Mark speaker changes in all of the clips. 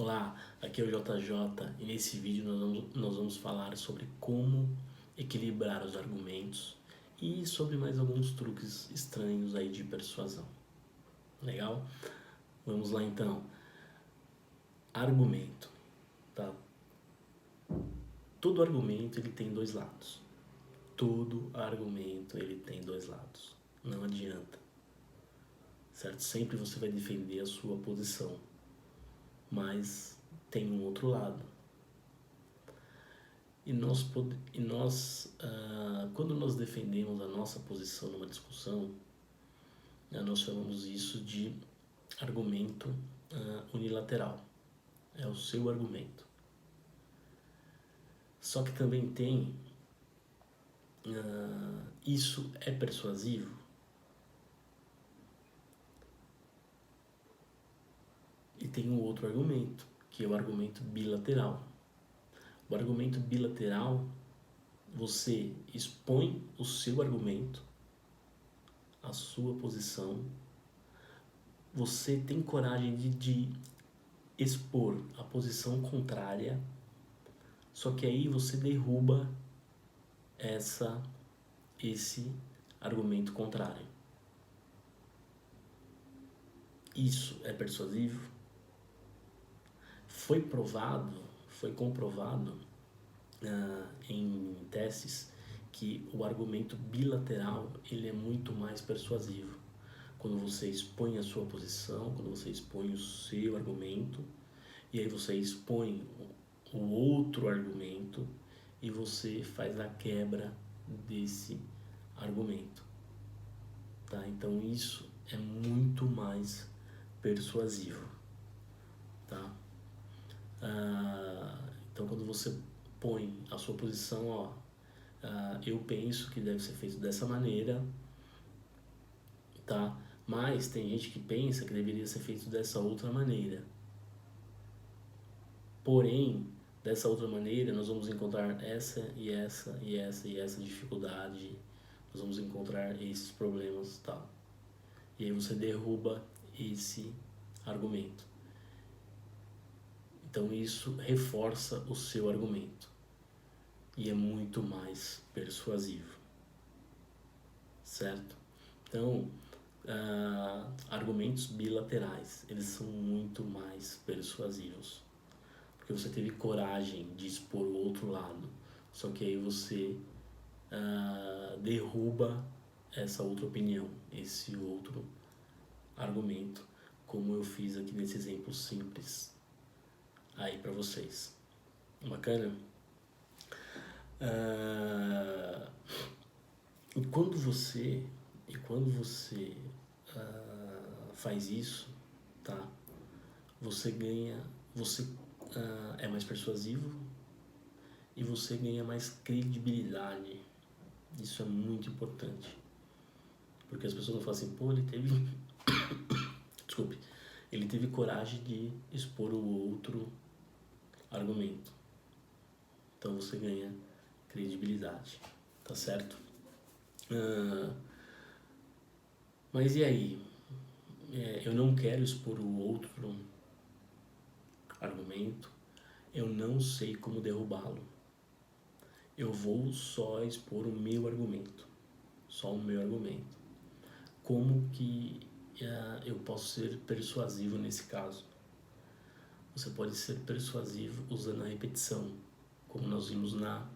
Speaker 1: Olá, aqui é o JJ e nesse vídeo nós vamos falar sobre como equilibrar os argumentos e sobre mais alguns truques estranhos aí de persuasão. Legal? Vamos lá então. Argumento, tá? Todo argumento ele tem dois lados. Todo argumento ele tem dois lados. Não adianta, certo? Sempre você vai defender a sua posição, mas tem um outro lado. Quando nós defendemos a nossa posição numa discussão, nós chamamos isso de argumento unilateral. É o seu argumento. Só que também tem, isso é persuasivo? E tem um outro argumento, que é o argumento bilateral. O argumento bilateral, você expõe o seu argumento, a sua posição, você tem coragem de expor a posição contrária, só que aí você derruba esse argumento contrário. Isso é persuasivo? Foi comprovado em testes que o argumento bilateral ele é muito mais persuasivo. Quando você expõe a sua posição, quando você expõe o seu argumento, e aí você expõe o outro argumento e você faz a quebra desse argumento, tá? Então isso é muito mais persuasivo, tá? Então quando você põe a sua posição, eu penso que deve ser feito dessa maneira, tá? Mas tem gente que pensa que deveria ser feito dessa outra maneira. Porém, dessa outra maneira, nós vamos encontrar essa e essa e essa e essa dificuldade, nós vamos encontrar esses problemas, tal. E aí você derruba esse argumento. Então isso reforça o seu argumento e é muito mais persuasivo, certo? Então, argumentos bilaterais, eles são muito mais persuasivos, porque você teve coragem de expor o outro lado, só que aí você derruba essa outra opinião, esse outro argumento, como eu fiz aqui nesse exemplo simples aí para vocês. Bacana? E quando você faz isso, tá? Você é mais persuasivo e você ganha mais credibilidade. Isso é muito importante, porque as pessoas não falam assim, pô, ele teve desculpe, ele teve coragem de expor o outro argumento. Então você ganha credibilidade, tá certo? Mas e aí? Eu não quero expor o outro argumento, eu não sei como derrubá-lo. Eu vou só expor o meu argumento, só o meu argumento. Como que eu posso ser persuasivo nesse caso? Você pode ser persuasivo usando a repetição, como nós vimos na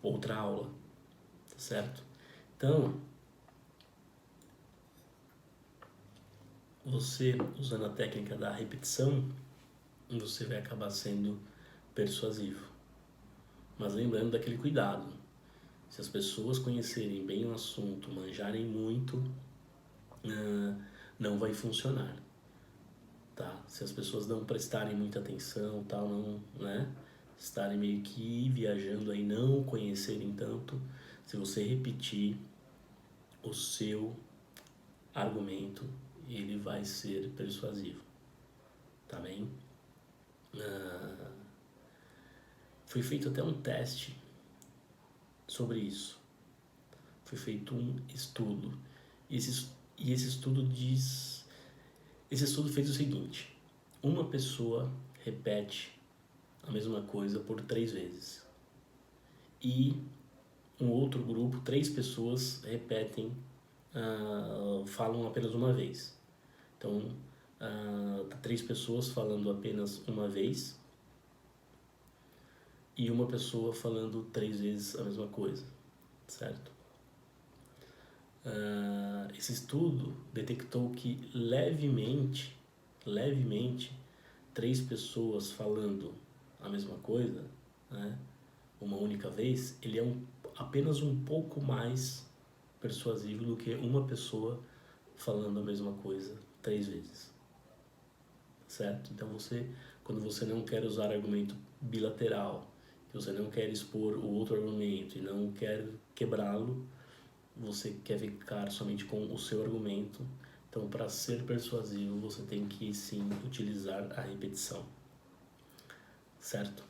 Speaker 1: outra aula, tá certo? Então, você usando a técnica da repetição, você vai acabar sendo persuasivo. Mas lembrando daquele cuidado, se as pessoas conhecerem bem o assunto, manjarem muito, não vai funcionar, tá? Se as pessoas não prestarem muita atenção, tal, não, né? Estarem meio que viajando aí, não conhecerem tanto, se você repetir o seu argumento, ele vai ser persuasivo, tá bem? Foi feito até um teste sobre isso. Foi feito um estudo. Esse estudo fez o seguinte: uma pessoa repete a mesma coisa por 3 vezes. E um outro grupo, 3 pessoas repetem, falam apenas uma vez. Então, 3 pessoas falando apenas uma vez e uma pessoa falando 3 vezes a mesma coisa, certo? Esse estudo detectou que levemente, 3 pessoas falando a mesma coisa, né, uma única vez, ele é apenas um pouco mais persuasivo do que uma pessoa falando a mesma coisa 3 vezes, certo? Então quando você não quer usar argumento bilateral, que você não quer expor o outro argumento e não quer quebrá-lo, você quer ficar somente com o seu argumento. Então, para ser persuasivo, você tem que sim utilizar a repetição, certo?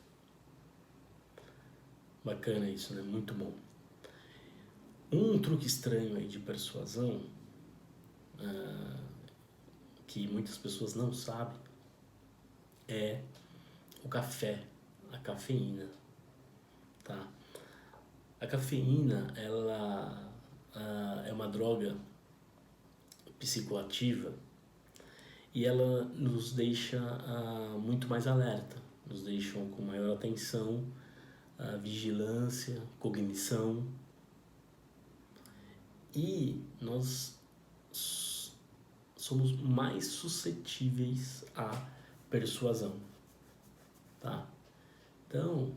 Speaker 1: Bacana isso, né? Muito bom. Um truque estranho aí de persuasão, que muitas pessoas não sabem, é o café, a cafeína, tá? A cafeína, ela é uma droga psicoativa e ela nos deixa muito mais alerta, nos deixa com maior atenção, vigilância, cognição, e nós somos mais suscetíveis à persuasão, tá? Então,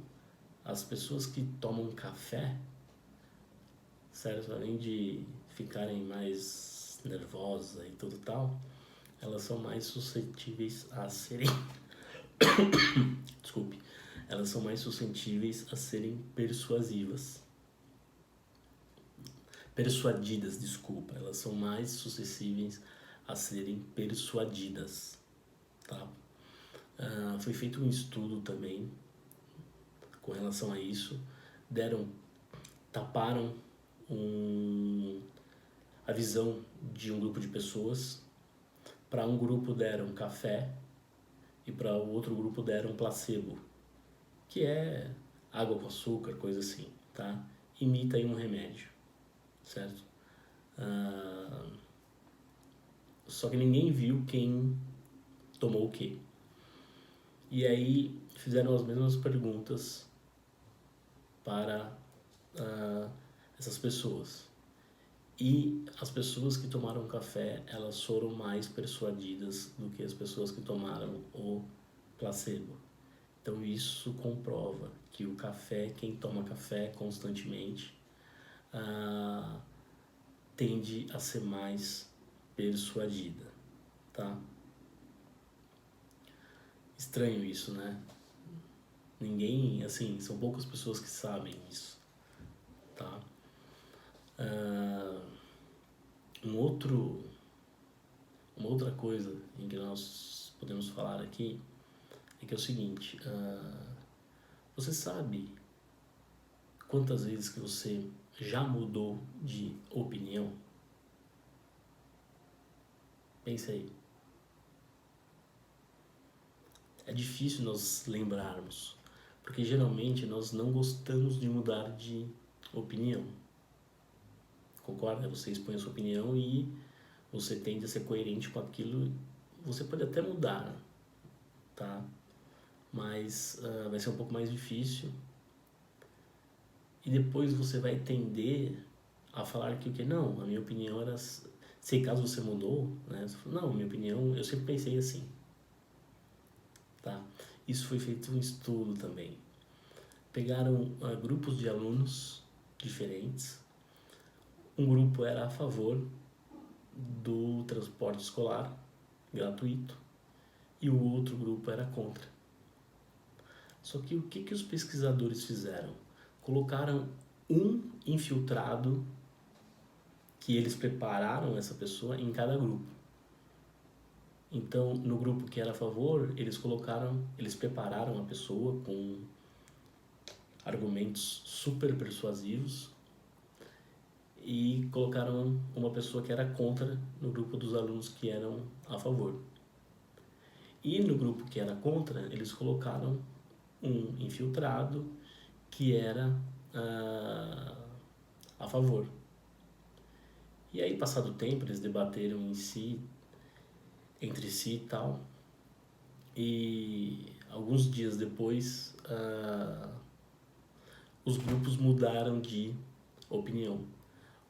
Speaker 1: as pessoas que tomam café, certo? Além de ficarem mais nervosas e tudo tal, elas são mais suscetíveis a serem desculpe, elas são mais suscetíveis a serem persuadidas, desculpa, elas são mais suscetíveis a serem persuadidas, tá? Foi feito um estudo também com relação a isso, taparam a visão de um grupo de pessoas. Para um grupo deram café e para o outro grupo deram placebo, que é água com açúcar, coisa assim, tá? Imita aí um remédio, certo? Só que ninguém viu quem tomou o quê. E aí fizeram as mesmas perguntas para essas pessoas. E as pessoas que tomaram café, elas foram mais persuadidas do que as pessoas que tomaram o placebo. Então isso comprova que o café, quem toma café constantemente, tende a ser mais persuadida, tá? Estranho isso, né? Ninguém, assim, são poucas pessoas que sabem isso, tá? Uma outra coisa em que nós podemos falar aqui é que é o seguinte, você sabe quantas vezes que você já mudou de opinião? Pense aí. É difícil nós lembrarmos, porque geralmente nós não gostamos de mudar de opinião. Concorda? Você expõe a sua opinião e você tende a ser coerente com aquilo. Você pode até mudar, tá? Mas vai ser um pouco mais difícil. E depois você vai tender a falar que o que? Não, a minha opinião era... Se caso você mudou, né? Você falou, não, a minha opinião, eu sempre pensei assim. Tá? Isso foi feito um estudo também. Pegaram grupos de alunos diferentes. Um grupo era a favor do transporte escolar gratuito e o outro grupo era contra. Só que o que os pesquisadores fizeram? Colocaram um infiltrado que eles prepararam essa pessoa em cada grupo. Então, no grupo que era a favor, eles prepararam a pessoa com argumentos super persuasivos e colocaram uma pessoa que era contra no grupo dos alunos que eram a favor. E no grupo que era contra, eles colocaram um infiltrado que era a favor. E aí, passado o tempo, eles debateram entre si e tal. E alguns dias depois, os grupos mudaram de opinião.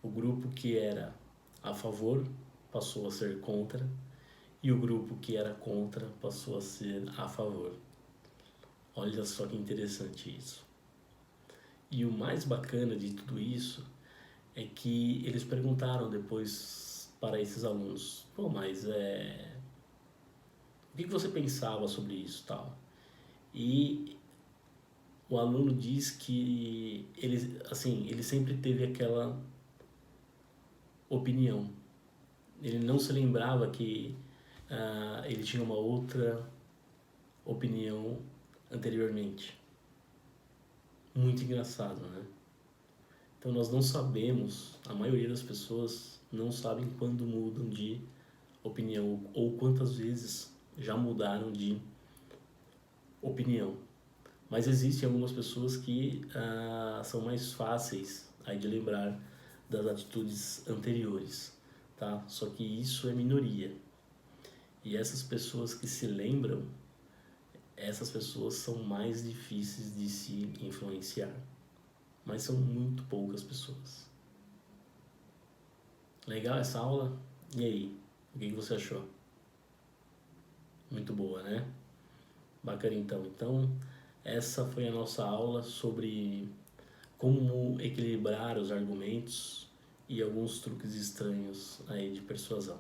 Speaker 1: O grupo que era a favor passou a ser contra, e o grupo que era contra passou a ser a favor. Olha só que interessante isso. E o mais bacana de tudo isso é que eles perguntaram depois para esses alunos: pô, mas o que você pensava sobre isso tal? E o aluno diz que ele sempre teve aquela opinião. Ele não se lembrava que ele tinha uma outra opinião anteriormente. Muito engraçado, né? Então nós não sabemos, a maioria das pessoas não sabem quando mudam de opinião ou quantas vezes já mudaram de opinião. Mas existem algumas pessoas que são mais fáceis aí de lembrar das atitudes anteriores, tá? Só que isso é minoria. E essas pessoas que se lembram, essas pessoas são mais difíceis de se influenciar. Mas são muito poucas pessoas. Legal essa aula? E aí, o que você achou? Muito boa, né? Bacana então. Então, essa foi a nossa aula sobre como equilibrar os argumentos e alguns truques estranhos aí de persuasão.